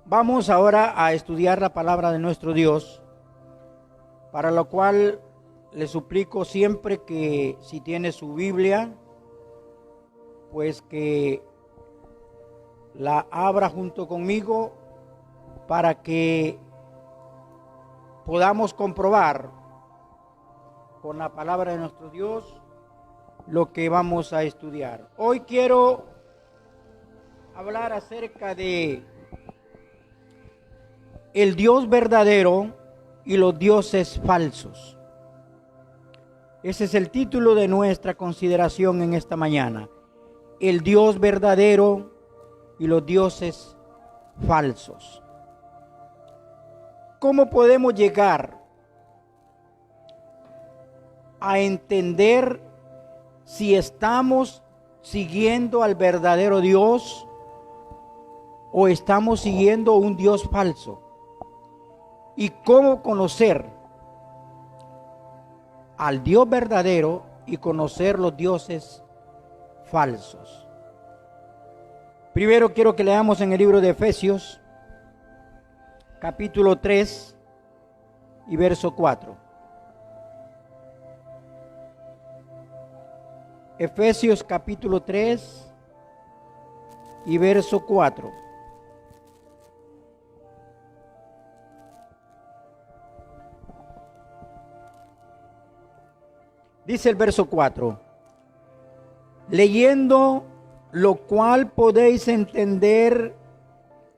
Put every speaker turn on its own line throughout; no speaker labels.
Vamos ahora a estudiar la palabra de nuestro Dios, para lo cual le suplico siempre que si tiene su Biblia, pues que la abra junto conmigo para que podamos comprobar con la palabra de nuestro Dios lo que vamos a estudiar. Hoy quiero hablar acerca de el Dios verdadero y los dioses falsos. Ese es el título de nuestra consideración en esta mañana. El Dios verdadero y los dioses falsos. ¿Cómo podemos llegar a entender si estamos siguiendo al verdadero Dios o estamos siguiendo un Dios falso? ¿Y cómo conocer al Dios verdadero y conocer los dioses falsos? Primero quiero que leamos en el libro de Efesios, capítulo 3 y verso 4. Efesios capítulo 3 y verso 4. Dice el verso 4, leyendo lo cual podéis entender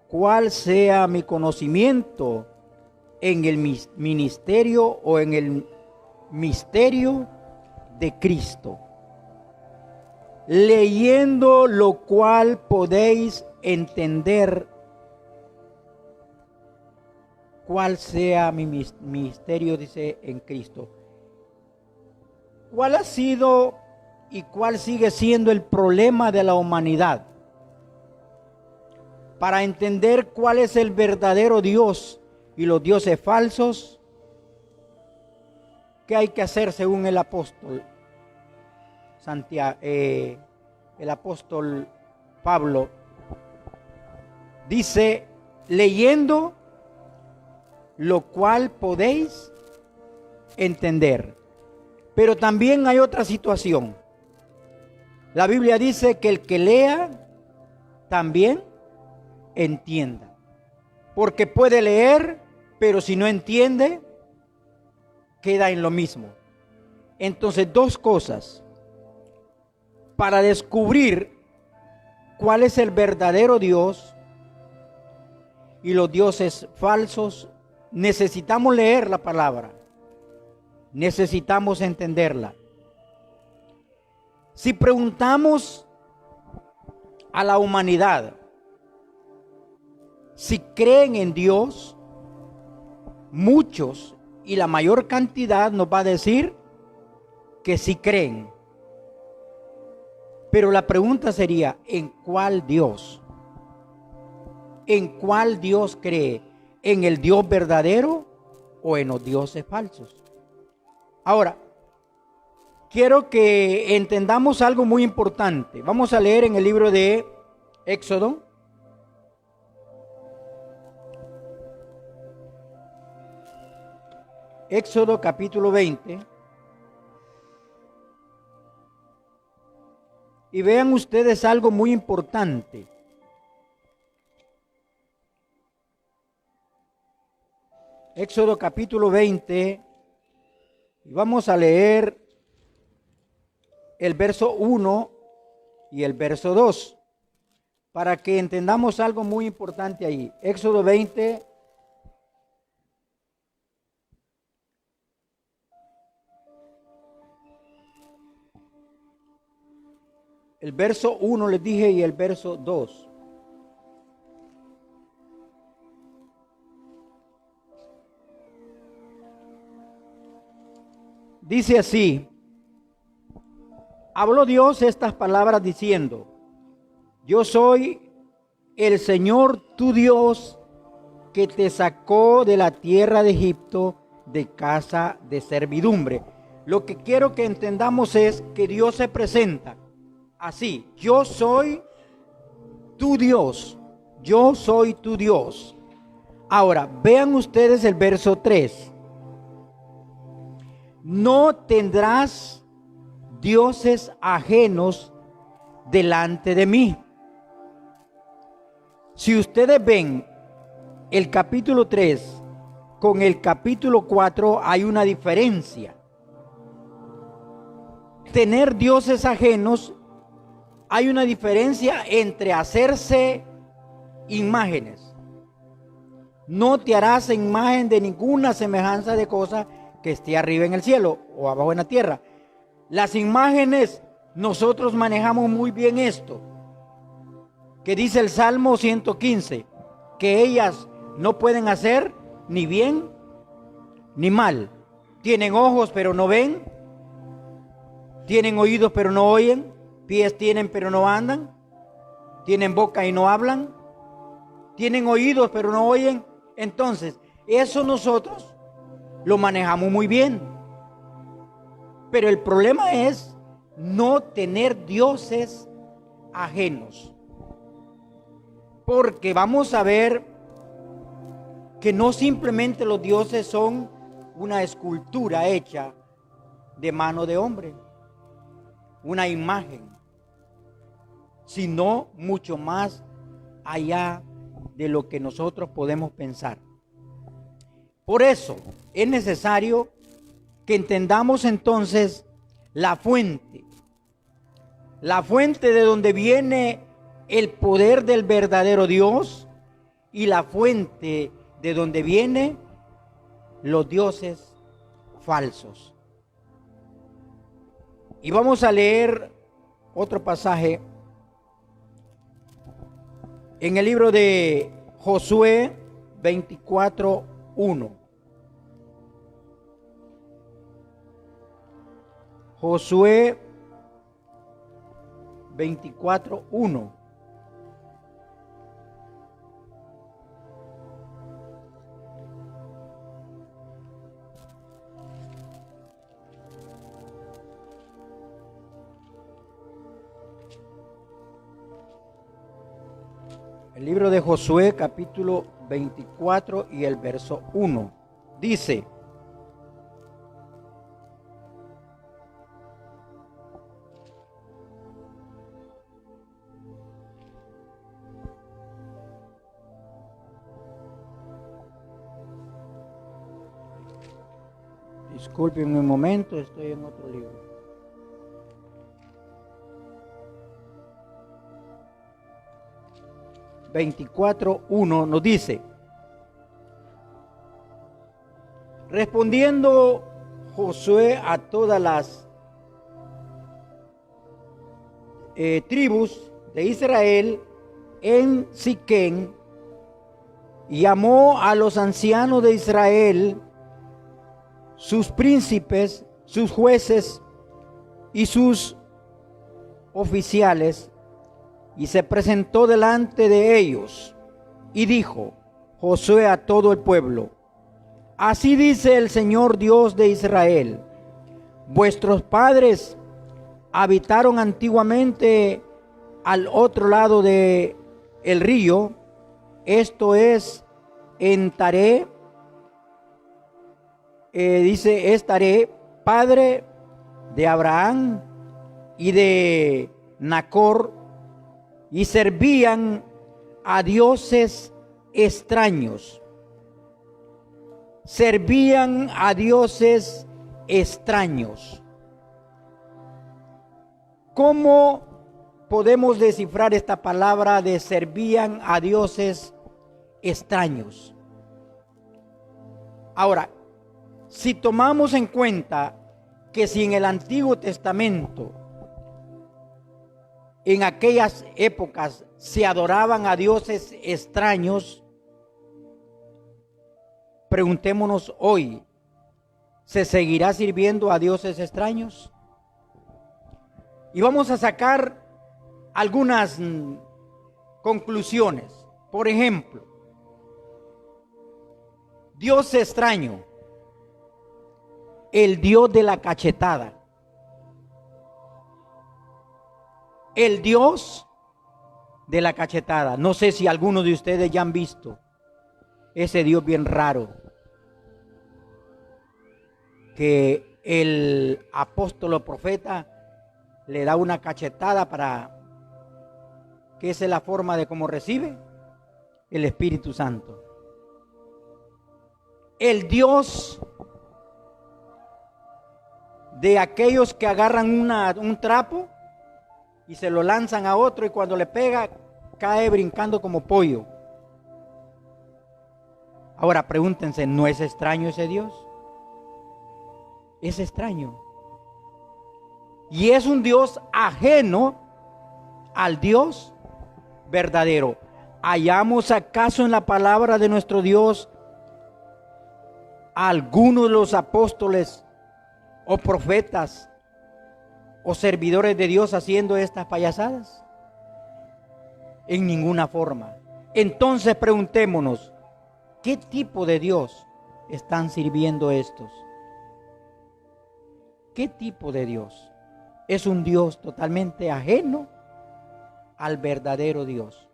cuál sea mi conocimiento en el ministerio o en el misterio de Cristo. Leyendo lo cual podéis entender cuál sea mi misterio, dice, en Cristo. ¿Cuál ha sido y cuál sigue siendo el problema de la humanidad? Para entender cuál es el verdadero Dios y los dioses falsos, ¿qué hay que hacer según el apóstol Santiago, el apóstol Pablo? Dice, leyendo lo cual podéis entender. Pero también hay otra situación. La Biblia dice que el que lea también entienda. Porque puede leer, pero si no entiende, queda en lo mismo. Entonces, dos cosas. Para descubrir cuál es el verdadero Dios y los dioses falsos, necesitamos leer la palabra. Necesitamos entenderla. Si preguntamos a la humanidad si creen en Dios, muchos y la mayor cantidad nos va a decir que sí creen. Pero la pregunta sería, ¿en cuál Dios? ¿En cuál Dios cree? ¿En el Dios verdadero o en los dioses falsos? Ahora, quiero que entendamos algo muy importante. Vamos a leer en el libro de Éxodo. Éxodo capítulo 20. Y vean ustedes algo muy importante. Éxodo capítulo 20. Y vamos a leer el verso 1 y el verso 2 para que entendamos algo muy importante ahí. Éxodo 20. El verso 1 les dije y el verso 2. Dice así, habló Dios estas palabras diciendo, yo soy el Señor tu Dios que te sacó de la tierra de Egipto de casa de servidumbre. Lo que quiero que entendamos es que Dios se presenta así, yo soy tu Dios. yo soy tu Dios. Ahora, vean ustedes el verso 3. No tendrás dioses ajenos delante de mí. Si ustedes ven el capítulo 3 con el capítulo 4, hay una diferencia. Tener dioses ajenos, hay una diferencia entre hacerse imágenes. No te harás imagen de ninguna semejanza de cosa que esté arriba en el cielo o abajo en la tierra. Las imágenes, nosotros manejamos muy bien esto, que dice el Salmo 115, que ellas no pueden hacer ni bien ni mal. Tienen ojos pero no ven, tienen oídos pero no oyen, pies tienen pero no andan, tienen boca y no hablan, tienen oídos pero no oyen. Entonces, eso nosotros lo manejamos muy bien. Pero el problema es no tener dioses ajenos. Porque vamos a ver que no simplemente los dioses son una escultura hecha de mano de hombre, una imagen, sino mucho más allá de lo que nosotros podemos pensar. Por eso es necesario que entendamos entonces la fuente de donde viene el poder del verdadero Dios y la fuente de donde vienen los dioses falsos. Y vamos a leer otro pasaje en el libro de Josué 24:1. Josué 24:1. El libro de Josué, capítulo 24 y el verso 1. Dice: disculpen un momento, estoy en otro libro. (24:1) nos dice: respondiendo Josué a todas las tribus de Israel en Siquem, llamó a los ancianos de Israel, sus príncipes, sus jueces y sus oficiales, y se presentó delante de ellos y dijo Josué a todo el pueblo: así dice el Señor Dios de Israel: vuestros padres habitaron antiguamente al otro lado de el río, esto es en Taré, dice, es Taré, padre de Abraham y de Nacor, y servían a dioses extraños. Servían a dioses extraños. ¿Cómo podemos descifrar esta palabra de servían a dioses extraños? Ahora, si tomamos en cuenta que si en el Antiguo Testamento, en aquellas épocas, se adoraban a dioses extraños, preguntémonos hoy, ¿se seguirá sirviendo a dioses extraños? Y vamos a sacar algunas conclusiones. Por ejemplo, Dios extraño, el Dios de la cachetada, el Dios de la cachetada. No sé si algunos de ustedes ya han visto ese Dios bien raro, que el apóstol o profeta le da una cachetada para que esa es la forma de cómo recibe el Espíritu Santo. El Dios de aquellos que agarran un trapo y se lo lanzan a otro y cuando le pega cae brincando como pollo. Ahora pregúntense, ¿no es extraño ese Dios? Es extraño. Y es un Dios ajeno al Dios verdadero. ¿Hallamos acaso en la palabra de nuestro Dios a algunos de los apóstoles o profetas o servidores de Dios haciendo estas payasadas? En ninguna forma. Entonces preguntémonos, ¿qué tipo de Dios están sirviendo estos? ¿Qué tipo de Dios? Es un Dios totalmente ajeno al verdadero Dios.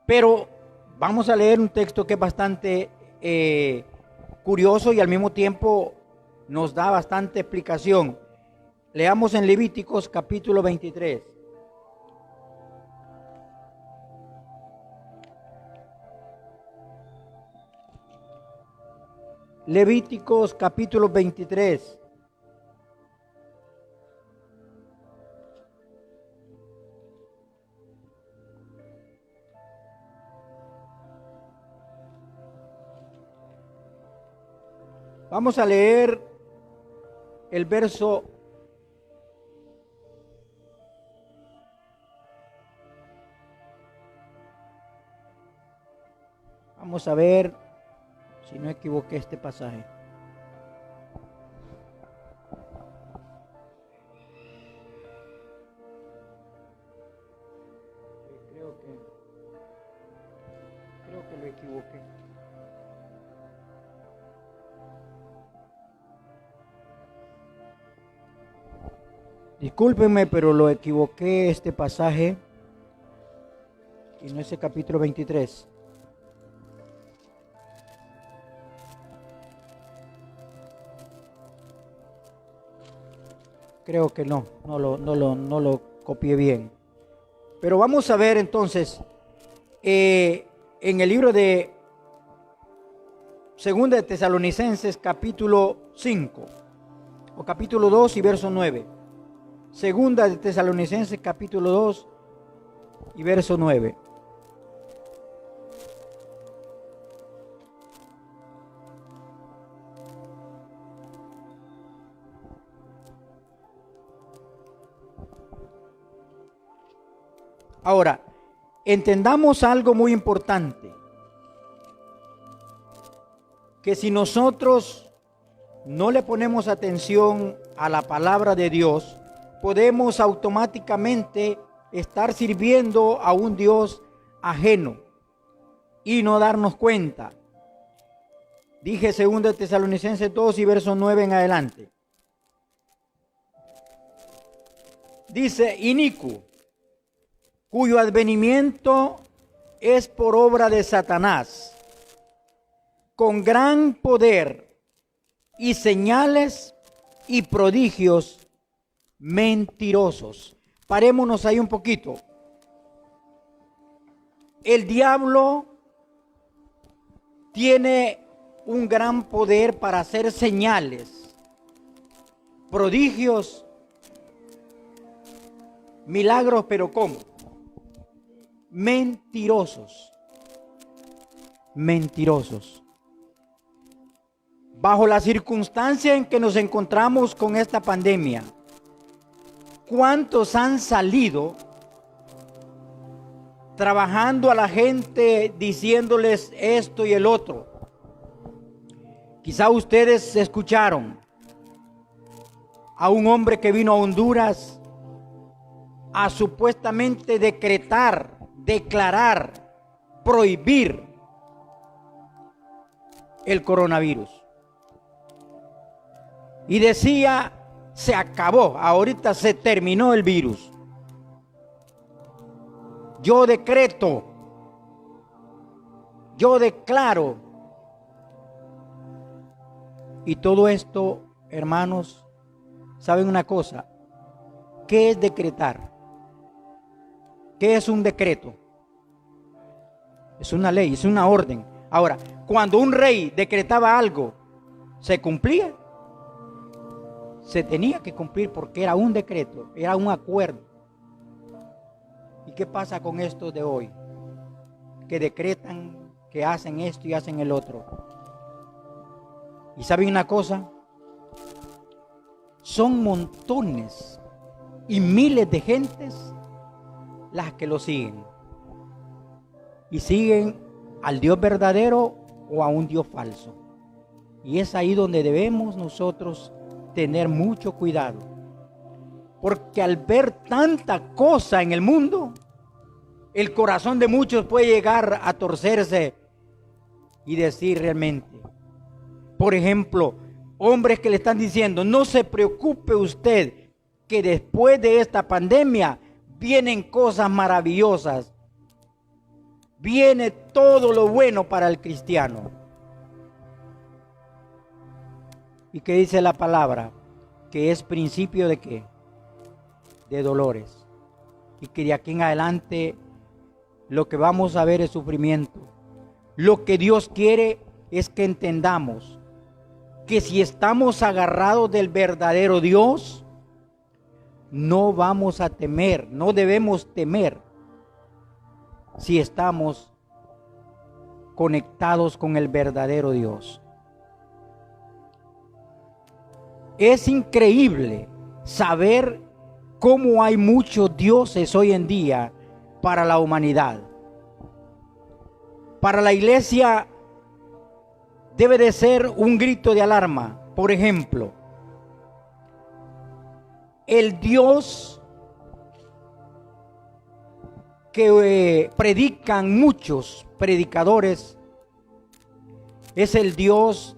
Pero vamos a leer un texto que es bastante curioso y al mismo tiempo nos da bastante explicación. Leamos en Levíticos capítulo 23. Levíticos capítulo 23. Vamos a leer el verso 1. Vamos a ver si no equivoqué este pasaje. Creo que lo equivoqué. Discúlpenme, pero lo equivoqué este pasaje y no es el capítulo 23. Creo que no lo copié bien. Pero vamos a ver entonces, en el libro de Segunda de Tesalonicenses capítulo 5, o capítulo 2 y verso 9. Segunda de Tesalonicenses capítulo 2 y verso 9. Ahora, entendamos algo muy importante, que si nosotros no le ponemos atención a la palabra de Dios, podemos automáticamente estar sirviendo a un Dios ajeno y no darnos cuenta. Dije 2 Tesalonicenses 2 y verso 9 en adelante. Dice, inicuo, cuyo advenimiento es por obra de Satanás, con gran poder y señales y prodigios mentirosos. Parémonos ahí un poquito. El diablo tiene un gran poder para hacer señales, prodigios, milagros, pero ¿cómo? Mentirosos. Mentirosos. Bajo la circunstancia en que nos encontramos con esta pandemia, ¿cuántos han salido trabajando a la gente diciéndoles esto y el otro? Quizá ustedes escucharon a un hombre que vino a Honduras a supuestamente decretar, declarar, prohibir el coronavirus. Y decía, se acabó, ahorita se terminó el virus. yo decreto, yo declaro. Y todo esto, hermanos, ¿saben una cosa? ¿Qué es decretar? ¿Qué es un decreto? Es una ley, es una orden. Ahora, cuando un rey decretaba algo, ¿se cumplía? Se tenía que cumplir porque era un decreto, era un acuerdo. ¿Y qué pasa con estos de hoy? Que decretan, que hacen esto y hacen el otro. ¿Y saben una cosa? Son montones y miles de gentes las que lo siguen. Y siguen al Dios verdadero o a un Dios falso. Y es ahí donde debemos nosotros tener mucho cuidado. Porque al ver tanta cosa en el mundo, el corazón de muchos puede llegar a torcerse y decir realmente. Por ejemplo, hombres que le están diciendo, no se preocupe usted, que después de esta pandemia vienen cosas maravillosas. Viene todo lo bueno para el cristiano. ¿Y qué dice la palabra? Que es principio de ¿qué? De dolores. Y que de aquí en adelante lo que vamos a ver es sufrimiento. Lo que Dios quiere es que entendamos que si estamos agarrados del verdadero Dios, no vamos a temer, no debemos temer si estamos conectados con el verdadero Dios. Es increíble saber cómo hay muchos dioses hoy en día para la humanidad. Para la iglesia debe de ser un grito de alarma. Por ejemplo, el Dios que predican muchos predicadores es el Dios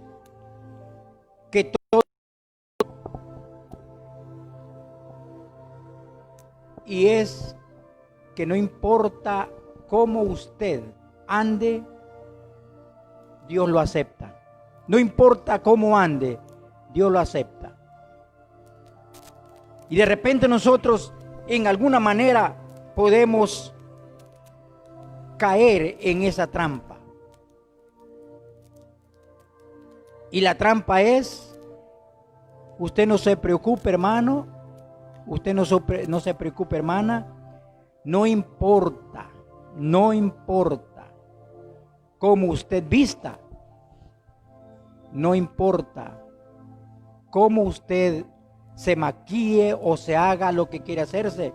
que todo y es que no importa cómo usted ande, Dios lo acepta. No importa cómo ande, Dios lo acepta. Y de repente nosotros en alguna manera podemos caer en esa trampa. Y la trampa es, usted no se preocupe, hermano, usted no se preocupe, hermana, no importa cómo usted vista, no importa cómo usted se maquille o se haga lo que quiere hacerse,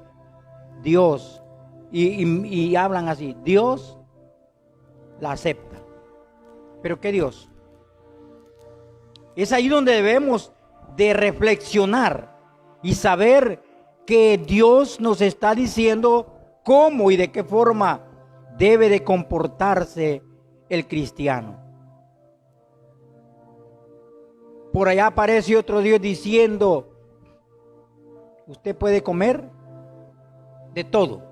Dios, y hablan así, Dios la acepta. ¿Pero qué Dios? Es ahí donde debemos de reflexionar y saber que Dios nos está diciendo cómo y de qué forma debe de comportarse el cristiano. Por allá aparece otro Dios diciendo, usted puede comer de todo,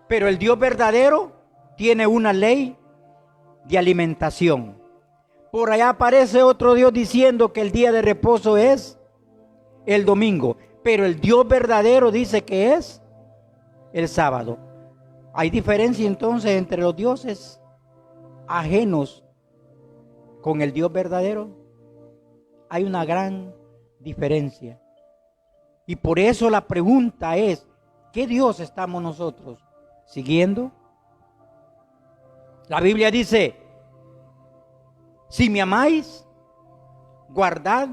pero el Dios verdadero tiene una ley de alimentación. Por allá aparece otro Dios diciendo que el día de reposo es el domingo, pero el Dios verdadero dice que es el sábado. Hay diferencia entonces entre los dioses ajenos con el Dios verdadero. Hay una gran diferencia. Y por eso la pregunta es, ¿qué Dios estamos nosotros siguiendo? La Biblia dice, si me amáis, guardad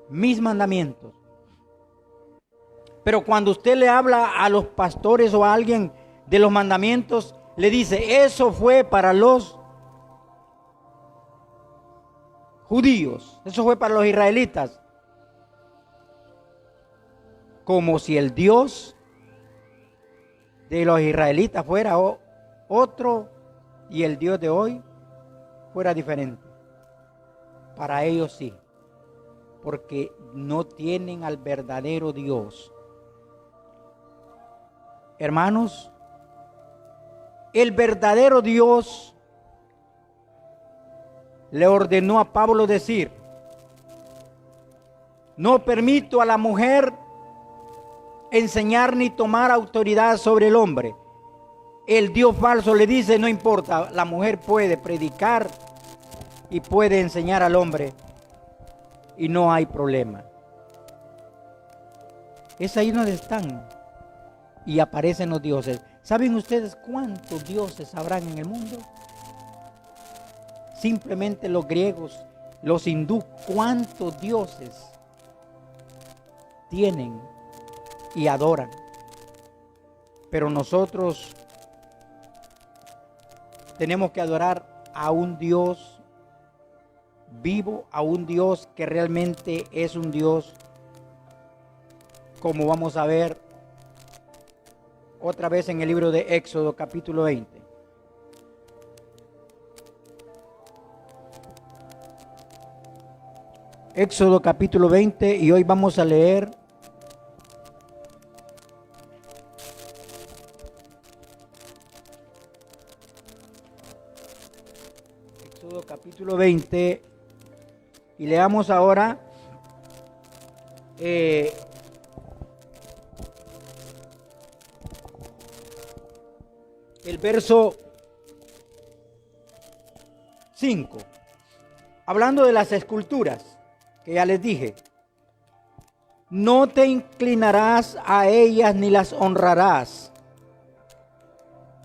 mis mandamientos. Pero cuando usted le habla a los pastores o a alguien de los mandamientos, le dice, eso fue para los judíos, eso fue para los israelitas. Como si el Dios de los israelitas fuera otro y el Dios de hoy fuera diferente. Para ellos sí, porque no tienen al verdadero Dios. Hermanos, el verdadero Dios le ordenó a Pablo decir: no permito a la mujer enseñar ni tomar autoridad sobre el hombre. El Dios falso le dice: no importa, la mujer puede predicar y puede enseñar al hombre y no hay problema. Es ahí donde están y aparecen los dioses. ¿Saben ustedes cuántos dioses habrán en el mundo? Simplemente los griegos, los hindúes, cuántos dioses tienen y adoran. Pero nosotros tenemos que adorar a un Dios vivo, a un Dios que realmente es un Dios, como vamos a ver otra vez en el libro de Éxodo capítulo 20. Éxodo capítulo 20, y hoy vamos a leer Éxodo capítulo 20 y leamos ahora el verso 5, hablando de las esculturas que ya les dije. No te inclinarás a ellas ni las honrarás,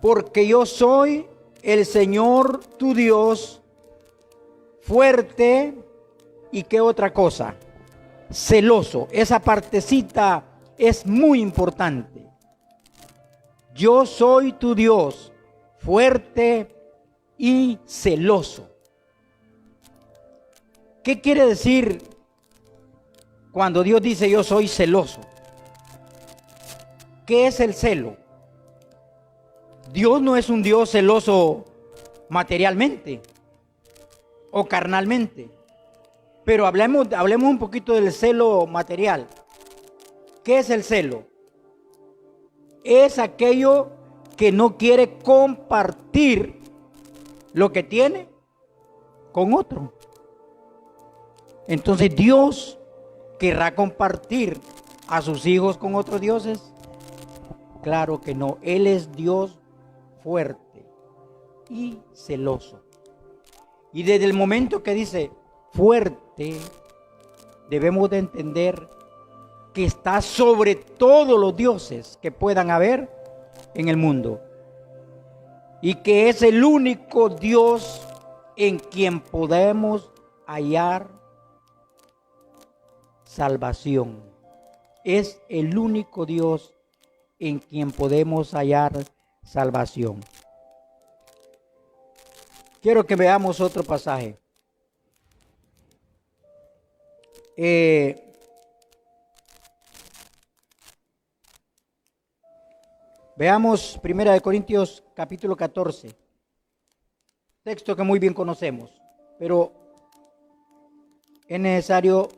porque yo soy el Señor tu Dios, fuerte y qué otra cosa, celoso. Esa partecita es muy importante. Yo soy tu Dios, fuerte y celoso. ¿Qué quiere decir cuando Dios dice yo soy celoso? ¿Qué es el celo? Dios no es un Dios celoso materialmente o carnalmente, pero hablemos un poquito del celo material. ¿Qué es el celo? Es aquello que no quiere compartir lo que tiene con otro. Entonces, ¿Dios querrá compartir a sus hijos con otros dioses? Claro que no. Él es Dios fuerte y celoso. Y desde el momento que dice fuerte, debemos de entender que está sobre todos los dioses que puedan haber en el mundo. Y que es el único Dios en quien podemos hallar salvación. Es el único Dios en quien podemos hallar salvación. Quiero que veamos otro pasaje. Veamos 1 Corintios capítulo 14. Texto que muy bien conocemos, pero es necesario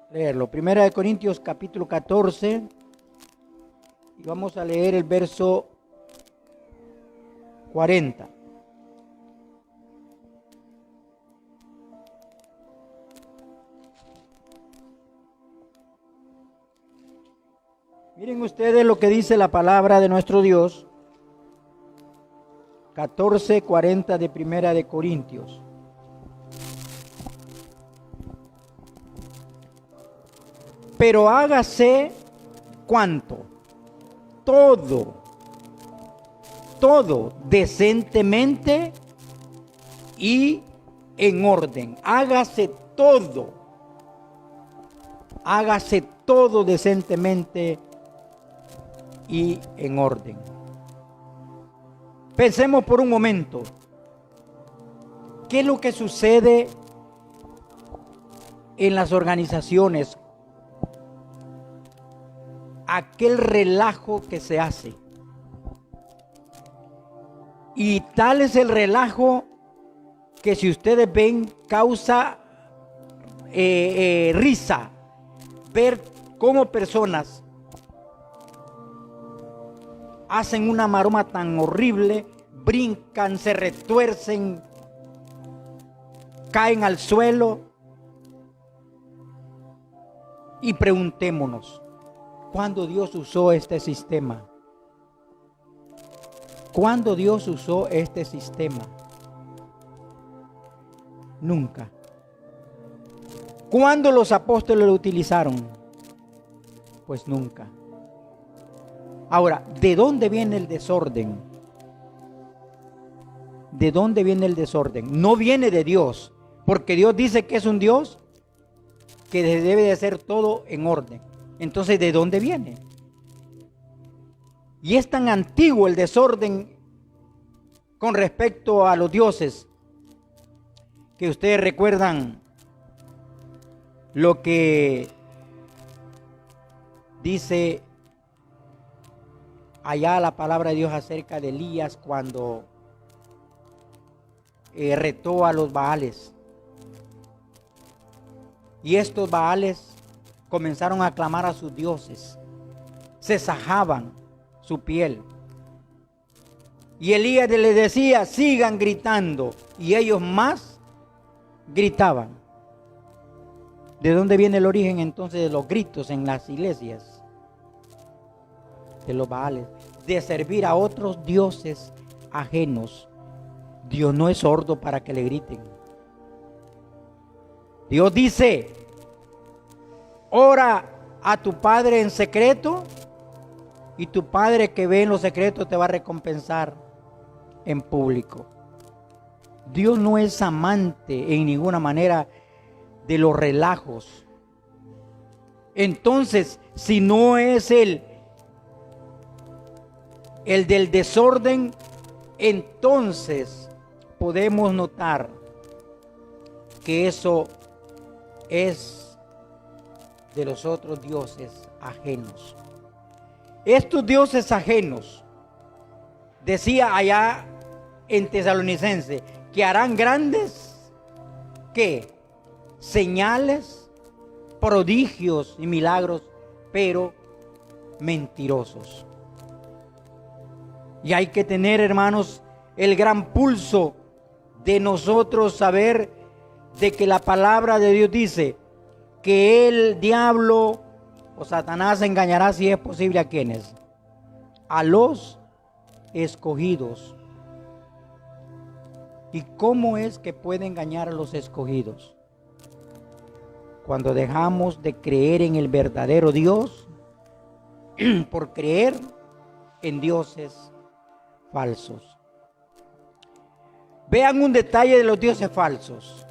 leerlo. 1 Corintios capítulo 14 y vamos a leer el verso 40. Miren ustedes lo que dice la palabra de nuestro Dios. 14:40 de 1 Corintios. Pero hágase ¿cuánto? Todo decentemente y en orden. Hágase todo decentemente y en orden. Pensemos por un momento, ¿qué es lo que sucede en las organizaciones? Aquel relajo que se hace. Y tal es el relajo que, si ustedes ven, causa risa ver cómo personas hacen una maroma tan horrible, brincan, se retuercen, caen al suelo. Y preguntémonos, ¿cuándo Dios usó este sistema? ¿Cuándo Dios usó este sistema? Nunca. ¿Cuándo los apóstoles lo utilizaron? Pues nunca. Ahora, ¿de dónde viene el desorden? ¿De dónde viene el desorden? No viene de Dios, porque Dios dice que es un Dios que debe de ser todo en orden. Entonces, ¿de dónde viene? Y es tan antiguo el desorden con respecto a los dioses, que ustedes recuerdan lo que dice allá la palabra de Dios acerca de Elías cuando retó a los Baales. Y estos Baales comenzaron a clamar a sus dioses, se sajaban su piel. Y Elías les decía, sigan gritando, y ellos más gritaban. ¿De dónde viene el origen entonces de los gritos en las iglesias? De los Baales, de servir a otros dioses ajenos. Dios no es sordo para que le griten. Dios dice, ora a tu Padre en secreto, y tu Padre que ve en los secretos te va a recompensar en público. Dios no es amante en ninguna manera de los relajos. Entonces, si no es el del desorden, entonces podemos notar que eso es de los otros dioses ajenos. Estos dioses ajenos, decía allá en Tesalonicense, que harán grandes, ¿qué? Señales, prodigios y milagros, pero mentirosos. Y hay que tener, hermanos, el gran pulso de nosotros saber de que la palabra de Dios dice que el diablo o Satanás engañará, si es posible, ¿a quiénes? A los escogidos. ¿Y cómo es que puede engañar a los escogidos? Cuando dejamos de creer en el verdadero Dios por creer en dioses falsos. Vean un detalle de los dioses falsos.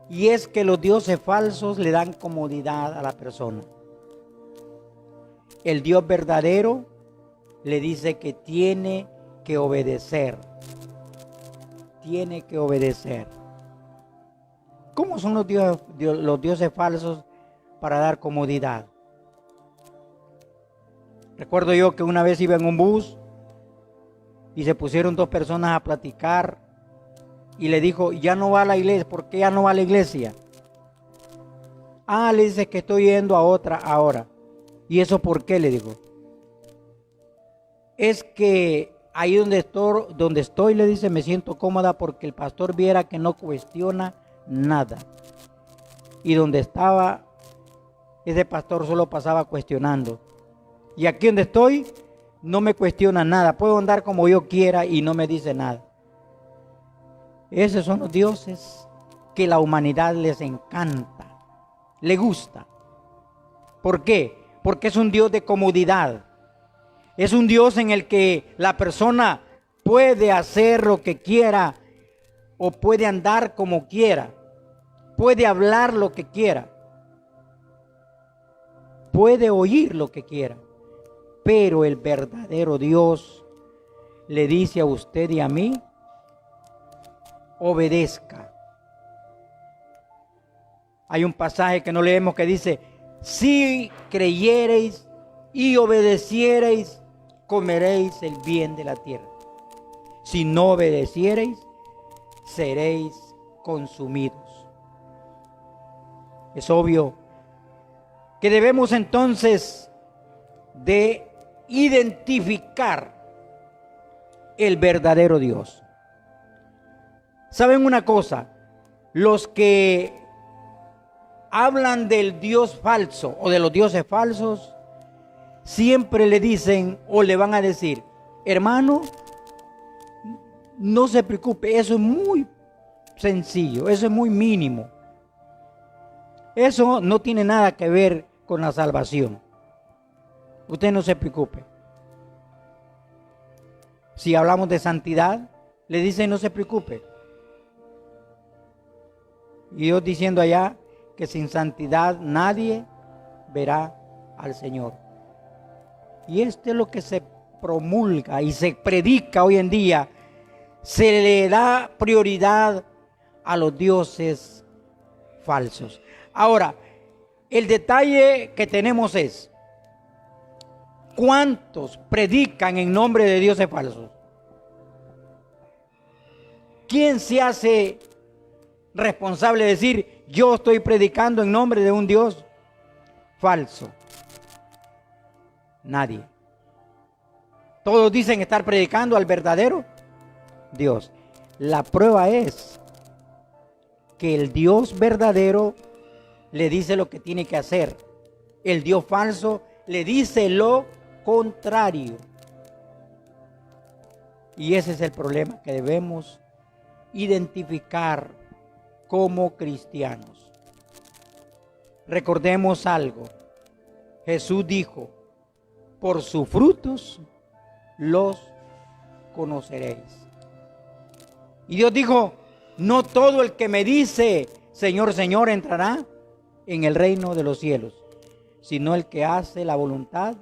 Y es que los dioses falsos le dan comodidad a la persona. El Dios verdadero le dice que tiene que obedecer. Tiene que obedecer. ¿Cómo son los dioses falsos para dar comodidad? Recuerdo yo que una vez iba en un bus y se pusieron dos personas a platicar y le dijo, ya no va a la iglesia. ¿Por qué ya no va a la iglesia? Le dice que estoy yendo a otra ahora. ¿Y eso por qué? Le dijo. Es que ahí donde estoy, le dice, me siento cómoda porque el pastor viera que no cuestiona nada. Y donde estaba, ese pastor solo pasaba cuestionando. Y aquí donde estoy, no me cuestiona nada. Puedo andar como yo quiera y no me dice nada. Esos son los dioses que la humanidad les encanta, le gusta. ¿Por qué? Porque es un Dios de comodidad. Es un Dios en el que la persona puede hacer lo que quiera o puede andar como quiera, puede hablar lo que quiera, puede oír lo que quiera. Pero el verdadero Dios le dice a usted y a mí, obedezca. Hay un pasaje que no leemos que dice, si creyereis y obedeciereis, comeréis el bien de la tierra. Si no obedeciereis, seréis consumidos. Es obvio que debemos entonces de identificar el verdadero Dios. ¿Saben una cosa? Los que hablan del Dios falso o de los dioses falsos, siempre le dicen o le van a decir, hermano, no se preocupe, eso es muy sencillo, eso es muy mínimo. Eso no tiene nada que ver con la salvación. Usted no se preocupe. Si hablamos de santidad, le dicen no se preocupe. Y Dios diciendo allá que sin santidad nadie verá al Señor. Y esto es lo que se promulga y se predica hoy en día. Se le da prioridad a los dioses falsos. Ahora, el detalle que tenemos es, ¿cuántos predican en nombre de dioses falsos? ¿Quién se hace responsable de decir, yo estoy predicando en nombre de un Dios falso? Nadie. Todos dicen estar predicando al verdadero Dios. La prueba es que el Dios verdadero le dice lo que tiene que hacer. El Dios falso le dice lo contrario. Y ese es el problema que debemos identificar como cristianos. Recordemos algo. Jesús dijo, por sus frutos los conoceréis. Y Dios dijo, no todo el que me dice, Señor, Señor, entrará en el reino de los cielos, sino el que hace la voluntad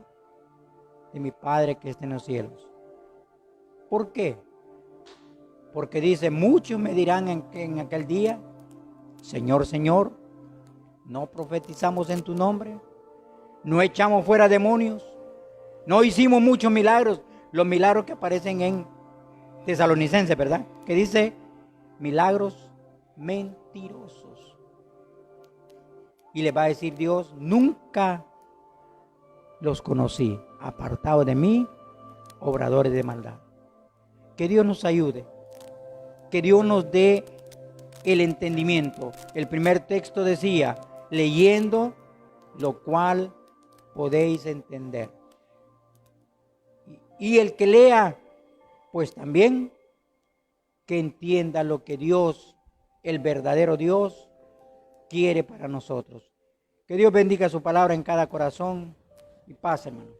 de mi Padre que está en los cielos. ¿Por qué? Porque dice, muchos me dirán en aquel día, Señor, Señor, ¿no profetizamos en tu nombre? ¿No echamos fuera demonios? ¿No hicimos muchos milagros? Los milagros que aparecen en Tesalonicenses, ¿verdad? Que dice, milagros mentirosos. Y le va a decir Dios, nunca los conocí, apartados de mí, obradores de maldad. Que Dios nos ayude, que Dios nos dé el entendimiento. El primer texto decía, leyendo lo cual podéis entender. Y el que lea, pues también que entienda lo que Dios, el verdadero Dios, quiere para nosotros. Que Dios bendiga su palabra en cada corazón y paz, hermano.